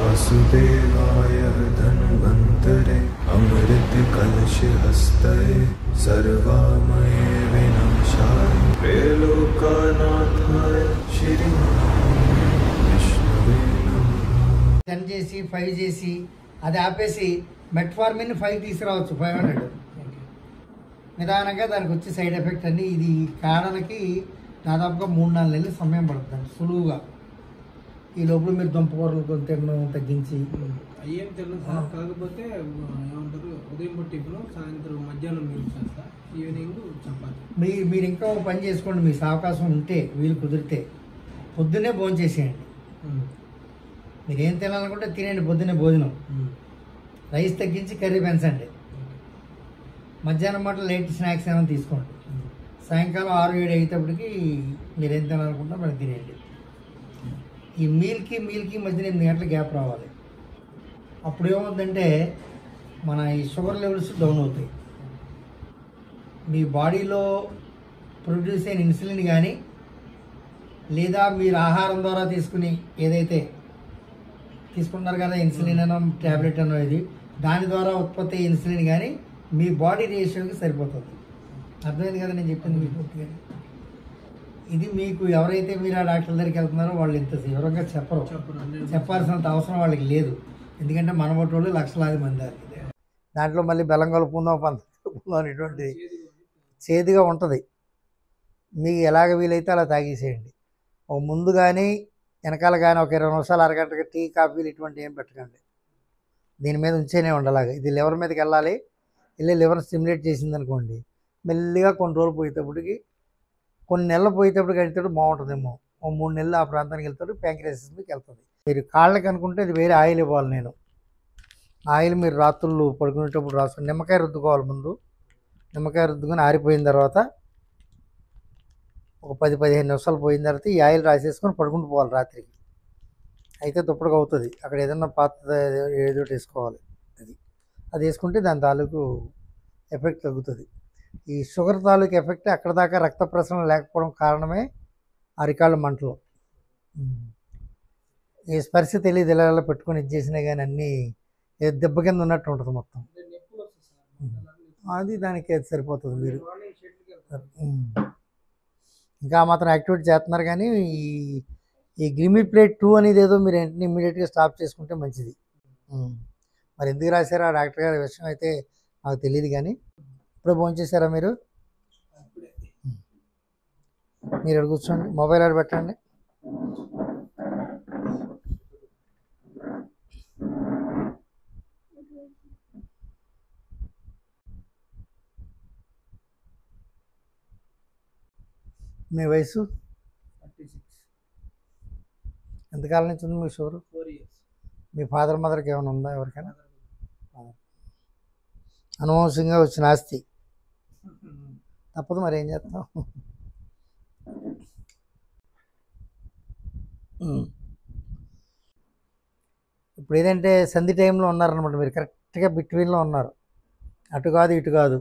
वासुदेवाय धन्वन्तरे अमृत कलश हस्तये सर्वामये विनाशाय त्रैलोक्यनाथाय श्री विष्णुवे नमः 10 చేసి 5 చేసి అది ఆపేసి మెట్ఫార్మిన్ 5 తీసుకురావచ్చు 500 నిదానంగా దానికి వచ్చే సైడ్ ఎఫెక్ట్ అన్ని ఇది కారణానికి దాదాపుగా 3-4 నెలలు సమయం పడుతుంది సులువుగా. ఈ లోపల మీరు దుంపకూరలు కొంత తినడం తగ్గించి అయ్యేం తెలియదు సార్. కాకపోతే ఏమంటారు ఉదయం టిఫిన్ సాయంత్రం మధ్యాహ్నం మీరు చేస్తా ఈవినింగ్ చపాతి. మీరు ఇంకా ఒక పని చేసుకోండి, మీకు అవకాశం ఉంటే వీలు కుదిరితే పొద్దున్నే భోజనం చేసేయండి. మీరు ఏం తినాలనుకుంటే తినండి పొద్దున్నే భోజనం. రైస్ తగ్గించి కర్రీ పెంచండి. మధ్యాహ్నం మాటలు లైట్ స్నాక్స్ ఏమైనా తీసుకోండి. సాయంకాలం 6-7 అయ్యేటప్పటికి మీరు ఏం తినాలనుకుంటే మరి తినేయండి. ఈ మీల్కి మధ్యన 8 గంటల గ్యాప్ రావాలి. అప్పుడు ఏమవుతుందంటే మన ఈ షుగర్ లెవెల్స్ డౌన్ అవుతాయి. మీ బాడీలో ప్రొడ్యూస్ అయిన ఇన్సులిన్ కానీ లేదా మీరు ఆహారం ద్వారా తీసుకుని ఏదైతే తీసుకుంటున్నారు కదా ఇన్సులిన్ అనో ట్యాబ్లెట్ అనో ఇది దాని ద్వారా ఉత్పత్తి అయ్యే ఇన్సులిన్ కానీ మీ బాడీ రేషియోకి సరిపోతుంది. అర్థమైంది కదా నేను చెప్పింది మీకు పూర్తిగా. ఇది మీకు ఎవరైతే మీరు ఆ డాక్టర్ దగ్గరికి వెళ్తున్నారో వాళ్ళు ఇంత వివరంగా చెప్పరు, చెప్పాల్సినంత అవసరం వాళ్ళకి లేదు. ఎందుకంటే మన వాళ్ళు లక్షలాది మంది దాంట్లో మళ్ళీ బెల్లం కలుపుకుందాం పంచుకుందాం అనేటువంటి చేదుగా ఉంటుంది. మీకు ఎలాగ వీలైతే అలా తాగేసేయండి. ఒక ముందు కానీ వెనకాల కానీ ఒక 20 నిమిషాలు అరగంటకి టీ కాఫీలు ఇటువంటి ఏం పెట్టకండి. దీని మీద ఉంచేనే ఉండలాగా. ఇది లివర్ మీదకి వెళ్ళాలి. వెళ్ళి లివర్ స్టిమ్యులేట్ చేసింది అనుకోండి మెల్లిగా కొన్ని రోజులు పోయేటప్పటికి కొన్ని నెలలు పోయేటప్పటికి వెళ్తాడు బాగుంటుందేమో. ఓ 3 నెలలు ఆ ప్రాంతానికి వెళ్తాడు ప్యాంక్రియాసిస్ మీకు వెళ్తుంది. మీరు కాళ్ళకి అనుకుంటే ఇది వేరే ఆయిల్ ఇవ్వాలి. నేను ఆయిల్ మీరు రాత్రులు పడుకునేటప్పుడు రాసుకుని నిమ్మకాయ రుద్దుకోవాలి. ముందు నిమ్మకాయ రుద్దుకొని ఆరిపోయిన తర్వాత ఒక 10-15 నిమిషాలు పోయిన తర్వాత ఈ ఆయిల్ రాసేసుకొని పడుకుంటూ పోవాలి రాత్రికి. అయితే దుప్పటికి అవుతుంది. అక్కడ ఏదన్నా పాత్ర ఏదో వేసుకోవాలి. అది వేసుకుంటే దాని తాలూకు ఎఫెక్ట్ తగ్గుతుంది. ఈ షుగర్ తాలూకు ఎఫెక్ట్ అక్కడ దాకా రక్త ప్రసరణ లేకపోవడం కారణమే అరికాళ్ళ మంటలు. ఈ స్పర్శ తెలియదు ఇలా పెట్టుకొని ఇది చేసినా కానీ అన్నీ దెబ్బ కింద ఉన్నట్టు ఉంటుంది మొత్తం. అది దానికి అది సరిపోతుంది. మీరు ఇంకా మాత్రం యాక్టివిటీ చేస్తున్నారు కానీ ఈ గ్లిమిప్లేట్ 2 అనేది ఏదో మీరు వెంటనే ఇమ్మీడియట్గా స్టాప్ చేసుకుంటే మంచిది. మరి ఎందుకు రాశారో ఆ డాక్టర్ గారి విషయం అయితే నాకు తెలియదు. కానీ ఇప్పుడు భోంచేశారా మీరు? మీరు అక్కడ కూర్చోండి, మొబైల్ ఆడ పెట్టండి. మీ వయసు 36. ఎంతకాలం నుంచి ఉంది మీ షుగర్? 4 years. మీ ఫాదర్ మదర్కి ఏమైనా ఉందా? ఎవరికైనా అనువంశంగా వచ్చిన ఆస్తి తప్పదు, మరి ఏం చేస్తాం. ఇప్పుడు ఏదంటే సంధి టైంలో ఉన్నారనమాట. మీరు కరెక్ట్గా బిట్వీన్లో ఉన్నారు. అటు కాదు ఇటు కాదు,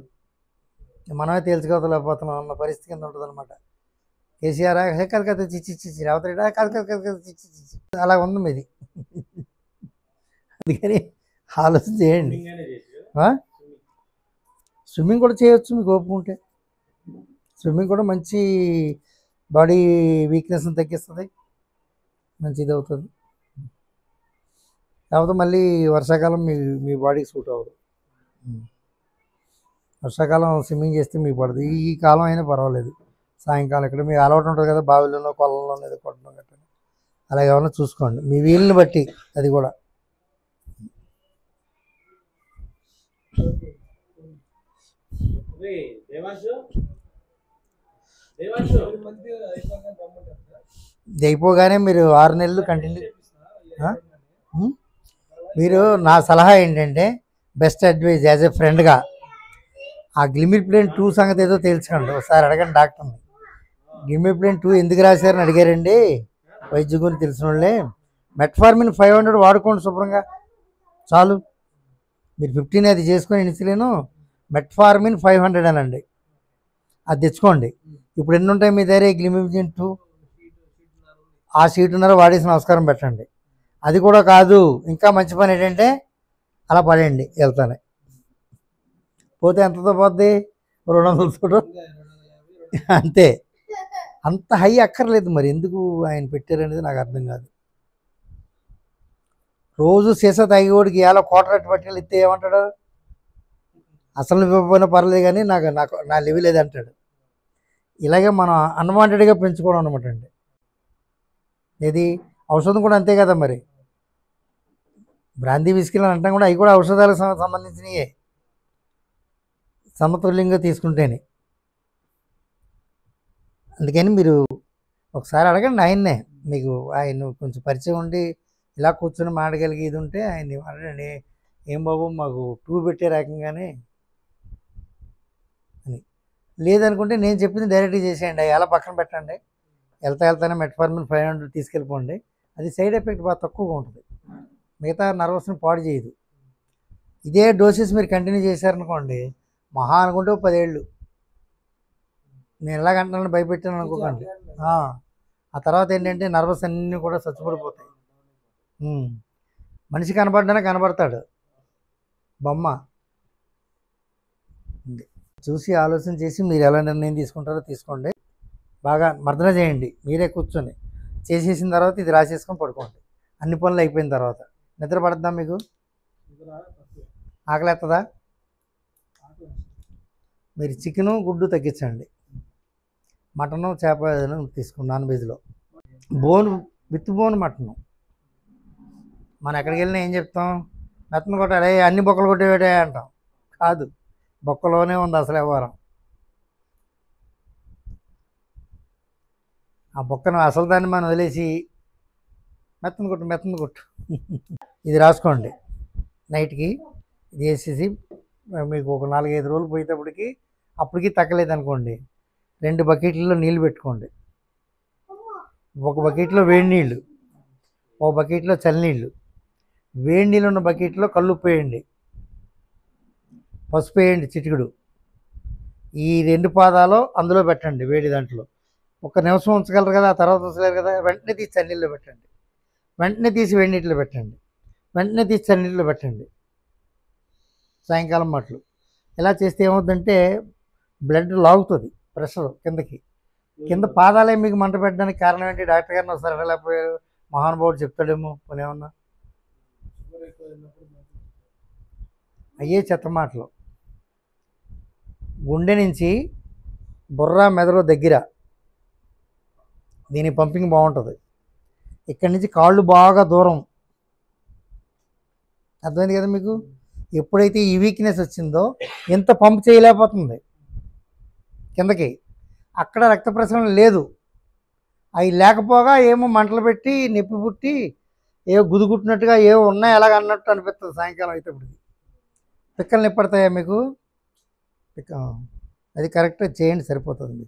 మనమే తేల్చుకోలేకపోతున్నాం అన్న పరిస్థితి కింద ఉంటుంది అనమాట. కేసీఆర్ కథ కథ చిచ్చి రావత కథ కథ కథ చిచ్చి అలా ఉంది మీది. అందుకని ఆలోచన చేయండి. స్విమ్మింగ్ కూడా చేయొచ్చు మీకు ఓపిక ఉంటే. స్విమ్మింగ్ కూడా మంచి బాడీ వీక్నెస్ని తగ్గిస్తుంది, మంచి ఇది అవుతుంది. కాకపోతే మళ్ళీ వర్షాకాలం మీ బాడీకి సూట్ అవ్వదు. వర్షాకాలం స్విమ్మింగ్ చేస్తే మీకు పడదు. ఈ కాలం అయినా పర్వాలేదు. సాయంకాలం ఇక్కడ మీకు అలవాటు ఉంటుంది కదా, బావిలోనో కొలంలోనో ఏదో కొట్టడం గట్ట అలా ఏమన్నా చూసుకోండి మీ వీలుని బట్టి. అది కూడా అయిపోగానే మీరు 6 నెలలు కంటిన్యూ. మీరు నా సలహా ఏంటంటే బెస్ట్ అడ్వైజ్ యాజ్ ఏ ఫ్రెండ్గా ఆ గ్లిమిప్లేన్ 2 సంగతి ఏదో తెలుసుకోండి. ఒకసారి అడగండి డాక్టర్ని. గ్లిమిప్లేన్ 2 ఎందుకు రాశారని అడిగారండి వైద్య గురించి తెలిసిన వాళ్ళే. మెట్ఫార్మిన్ 500 వాడుకోండి శుభ్రంగా చాలు. మీరు 15 అది చేసుకొని ఇన్సులిన్ మెట్ఫార్మిన్ 500 అనండి, అది తెచ్చుకోండి. ఇప్పుడు ఎన్ని ఉంటాయి మీ దగ్గర గ్లిమిప్లేన్ 2? ఆ షీటున్నర వాడేసి నమస్కారం పెట్టండి. అది కూడా కాదు, ఇంకా మంచి పని ఏంటంటే అలా పడేయండి వెళ్తానే. పోతే ఎంతతో పోద్ది? 200 అంతే. అంత హై అక్కర్లేదు, మరి ఎందుకు ఆయన పెట్టారనేది నాకు అర్థం కాదు. రోజు సీసా తాగేవాడికి ఇలా కోటరెట్టు పట్టుకెళ్ళి ఇస్తే ఏమంటాడు? అసలు ఇవ్వకపోయినా పర్లేదు కానీ నాకు నాకు నా లెవెల్ లేదు అంటాడు. ఇలాగే మనం అన్వాంటెడ్గా పెంచుకోవడం అనమాట అండి. ఏది ఔషధం కూడా అంతే కదా మరి. బ్రాందీ విస్కీలు అంటాం కూడా, అవి కూడా ఔషధాలకు సంబంధించినయే, సమతుల్యంగా తీసుకుంటేనే. అందుకని మీరు ఒకసారి అడగండి ఆయన్నే, మీకు ఆయన కొంచెం పరిచయం ఉండి ఇలా కూర్చొని మాడగలిగి ఇది ఉంటే ఆయన్ని అడగండి, ఏం బాబు మాకు 2 పెట్టే రకంగానే అని. లేదనుకుంటే నేను చెప్పింది డైరెక్ట్గా చేసేయండి, అలా పక్కన పెట్టండి, వెళ్తానే మెట్ఫార్మిన్ 500 తీసుకెళ్ళిపోండి. అది సైడ్ ఎఫెక్ట్ బాగా తక్కువగా ఉంటుంది, మిగతా నర్వస్ని పాడు చేయదు. ఇదే డోసెస్ మీరు కంటిన్యూ చేశారనుకోండి, మహా అనుకుంటే 10 ఏళ్ళు. నేను ఎలాగంటున్నాను భయపెట్టాను అనుకోకండి. ఆ తర్వాత ఏంటంటే నర్వస్ అన్నీ కూడా చచ్చిపడిపోతాయి. మనిషి కనబడ్డానే కనబడతాడు, బొమ్మ. చూసి ఆలోచన చేసి మీరు ఎలా నిర్ణయం తీసుకుంటారో తీసుకోండి. బాగా మర్దన చేయండి, మీరే కూర్చొని చేసేసిన తర్వాత ఇది రాసేసుకొని పడుకోండి. అన్ని పనులు అయిపోయిన తర్వాత నిద్ర పడద్దా మీకు? ఆకలి ఎత్తదా? మీరు చికెను గుడ్డు తగ్గించండి, మటను చేప ఏదైనా తీసుకోండి. నాన్ వెజ్లో బోన్ విత్ బోన్ మటను. మనం ఎక్కడికి వెళ్ళినా ఏం చెప్తాం? మెత్తను కొట్టాలి, అన్ని బొక్కలు కొట్టేవేటే అంటాం. కాదు, బొక్కలోనే ఉంది అసలు వ్యవహారం. ఆ బొక్కను అసలు దాన్ని మనం వదిలేసి మెత్తను కొట్టు ఇది రాసుకోండి నైట్కి. ఇది వేసేసి మీకు ఒక 4-5 రోజులు పోయేటప్పటికి అప్పటికి తగ్గలేదనుకోండి, 2 బకెట్లలో నీళ్ళు పెట్టుకోండి. ఒక బకెట్లో వేడి నీళ్ళు, ఒక బకెట్లో చల్లనీళ్ళు. వేడి నీళ్ళు ఉన్న బకెట్లో కల్లుప్పు వేయండి, పసుపు వేయండి చిటికెడు. ఈ 2 పాదాలు అందులో పెట్టండి వేడి దాంట్లో. ఒక నిమిషం ఉంచగలరు కదా, ఆ తర్వాత ఉంచలేరు కదా, వెంటనే తీసి చన్నీళ్ళు పెట్టండి, వెంటనే తీసి వేడి నీటిలో పెట్టండి, వెంటనే తీసి చన్నీళ్ళు పెట్టండి. సాయంకాలం మాటలు ఇలా చేస్తే ఏమవుతుందంటే బ్లడ్ లాగుతుంది, ప్రెషర్ కింద పాదాలే మీకు మంట పెట్టడానికి కారణం ఏంటి? డాక్టర్ గారిని ఒకసారి వెళ్ళకపోయారు, మహానుభావుడు చెప్తాడేమో పోనీ ఏమన్నా. అయ్యే చెత్త మాటలు. గుండె నుంచి బుర్ర మెదడు దగ్గర దీని పంపింగ్ బాగుంటుంది. ఇక్కడి నుంచి కాళ్ళు బాగా దూరం, అర్థమైంది కదా మీకు? ఎప్పుడైతే ఈ వీక్నెస్ వచ్చిందో ఎంత పంప్ చేయలేకపోతుంది కిందకి, అక్కడ రక్త ప్రసరణ లేదు. అవి లేకపోగా ఏమో మంటలు పెట్టి నొప్పి పుట్టి ఏవో గుదుగుట్టినట్టుగా ఏవో ఉన్నాయి ఎలాగన్నట్టు అనిపిస్తుంది. సాయంకాలం అయితే పిక్కలు నొప్పి పడతాయా మీకు? అది కరెక్ట్గా చేయండి, సరిపోతుంది.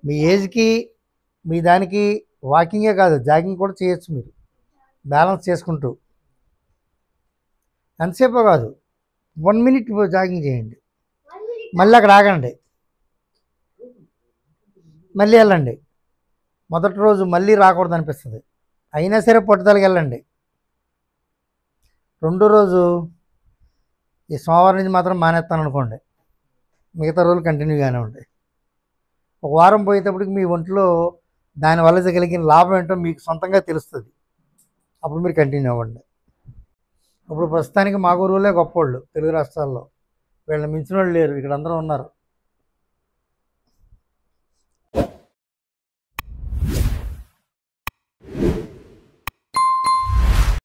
మీ ఏజ్కి మీ దానికి వాకింగే కాదు, జాగింగ్ కూడా చేయొచ్చు మీరు, బ్యాలెన్స్ చేసుకుంటూ. ఎంతసేపో కాదు, 1 మినిట్ జాగింగ్ చేయండి, మళ్ళీ అక్కడ ఆగండి, మళ్ళీ వెళ్ళండి. మొదటి రోజు మళ్ళీ రాకూడదు అనిపిస్తుంది, అయినా సరే పట్టుదలకి వెళ్ళండి. రెండో రోజు ఈ సోమవారం నుంచి మాత్రం మానేస్తాను అనుకోండి, మిగతా రోజులు కంటిన్యూగానే ఉంటాయి. ఒక వారం పోయేటప్పటికి మీ ఒంట్లో దానివల్ల కలిగిన లాభం ఏంటో మీకు సొంతంగా తెలుస్తుంది, అప్పుడు మీరు కంటిన్యూ అవ్వండి. ఇప్పుడు ప్రస్తుతానికి మా గురువులే గొప్పవాళ్ళు తెలుగు రాష్ట్రాల్లో, వీళ్ళని మించిన వాళ్ళు లేరు, ఇక్కడ అందరూ ఉన్నారు.